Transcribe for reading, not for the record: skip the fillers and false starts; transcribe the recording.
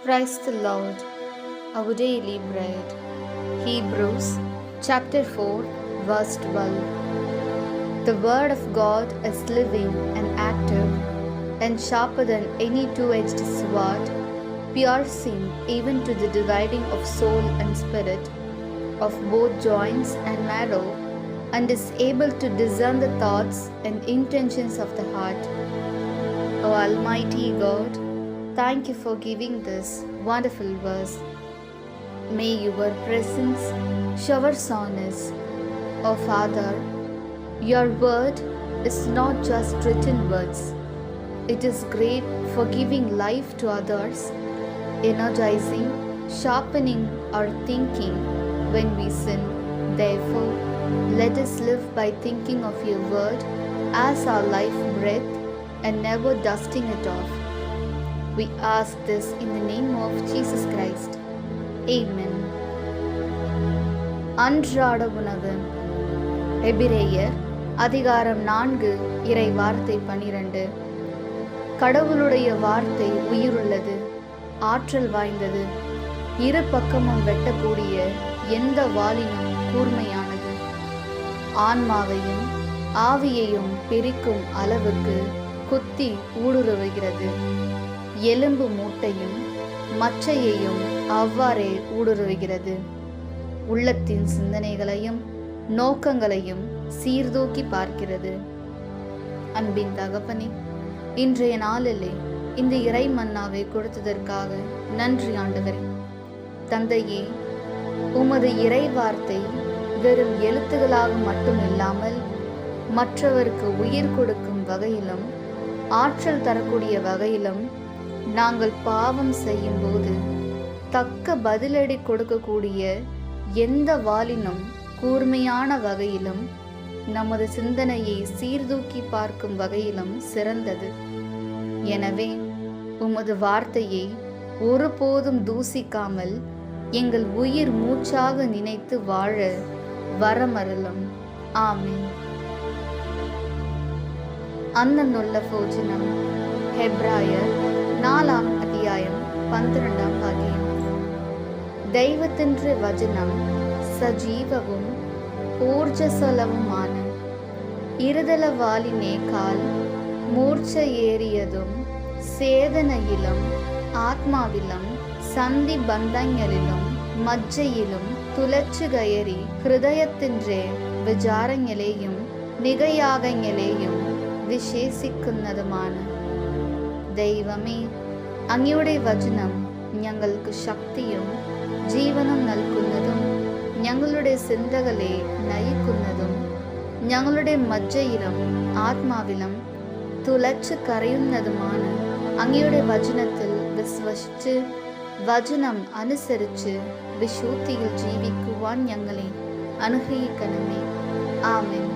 Praise the Lord, our daily bread. Hebrews chapter 4, verse 12. The word of God is living and active and sharper than any two-edged sword, piercing even to the dividing of soul and spirit, of both joints and marrow, and is able to discern the thoughts and intentions of the heart. O Almighty God, thank you for giving this wonderful verse. May your presence shower on us. O Father, your word is not just written words. It is great for giving life to others, energizing, sharpening our thinking when we sin. Therefore, let us live by thinking of your word as our life breath and never dusting it off. We ask this in the name of Jesus Christ. Amen. அன்றாட உணவு. எபிரேயர் அதிகாரம் 4 இறை வார்த்தை 12. கடவுளுடைய வார்த்தை உயிருள்ளது, ஆற்றல் வாய்ந்தது, இரு பக்கமும் வெட்டக்கூடிய எந்த வாளினும் கூர்மையானது, ஆன்மாவையும் ஆவியையும் பிரிக்கும் அளவுக்கு குத்தி ஊடுருவுகிறது, எலும்பு மூட்டையும் மச்சையையும் அவ்வாறே ஊடுருவுகிறது, உள்ளத்தின் சிந்தனைகளையும் நோக்கங்களையும் சீர்தூக்கி பார்க்கிறது. அன்பின் தகப்பனே, இன்றைய நாளிலே இந்த இறை மன்னாவை கொடுத்ததற்காக நன்றி ஆண்டவரே. தந்தையே, உமது இறை வார்த்தை வெறும் எழுத்துகளாக மட்டும் இல்லாமல் மற்றவருக்கு உயிர் கொடுக்கும் வகையிலும் ஆற்றல் தரக்கூடிய வகையிலும் நாங்கள் பாவம் செய்யும் போது தக்க பதிலடி கொடுக்கக்கூடிய எந்த வாளினும் கூர்மையான வகையிலும் நமது சிந்தனையை சீர்தூக்கி பார்க்கும் வகையிலும் சிறந்தது. எனவே உமது வார்த்தையை ஒருபோதும் தூசிக்காமல் எங்கள் உயிர் மூச்சாக நினைத்து வாழ வரமருளும். ஆமென். അന്നുള്ള ഭോജനം. ഹെബ്രായർ 4 അധ്യായം 12 വാക്യം. ദൈവത്തിൻ്റെ വചനം സജീവവും ഊർജ്ജസ്വലവുമാണ്, ഇരുതല വാളിനേക്കാൾ മൂർച്ചയേറിയതും சேதனையிலும் ആത്മാവിലും സന്ധി ബന്ധങ്ങളിലും മജ്ജയിലും തുലച്ചു കയറി ഹൃദയത്തിൻ്റെ വിചാരങ്ങളെയും നിഗയാഗങ്ങളെയും വിശേഷിക്കുന്നതുമാണ്. ദൈവമേ, അങ്ങയുടെ വചനം ഞങ്ങൾക്ക് ശക്തിയും ജീവനും നൽകുന്നതും ഞങ്ങളുടെ ചിന്തകളെ നയിക്കുന്നതും ഞങ്ങളുടെ മജ്ജയിലും ആത്മാവിലും തുലച്ചു കരയുന്നതുമാണ്. അങ്ങയുടെ വചനത്തിൽ വിശ്വസിച്ച് വചനം അനുസരിച്ച് വിശുദ്ധിയിൽ ജീവിക്കുവാൻ ഞങ്ങളെ അനുഗ്രഹിക്കണമേ. ആമേൻ.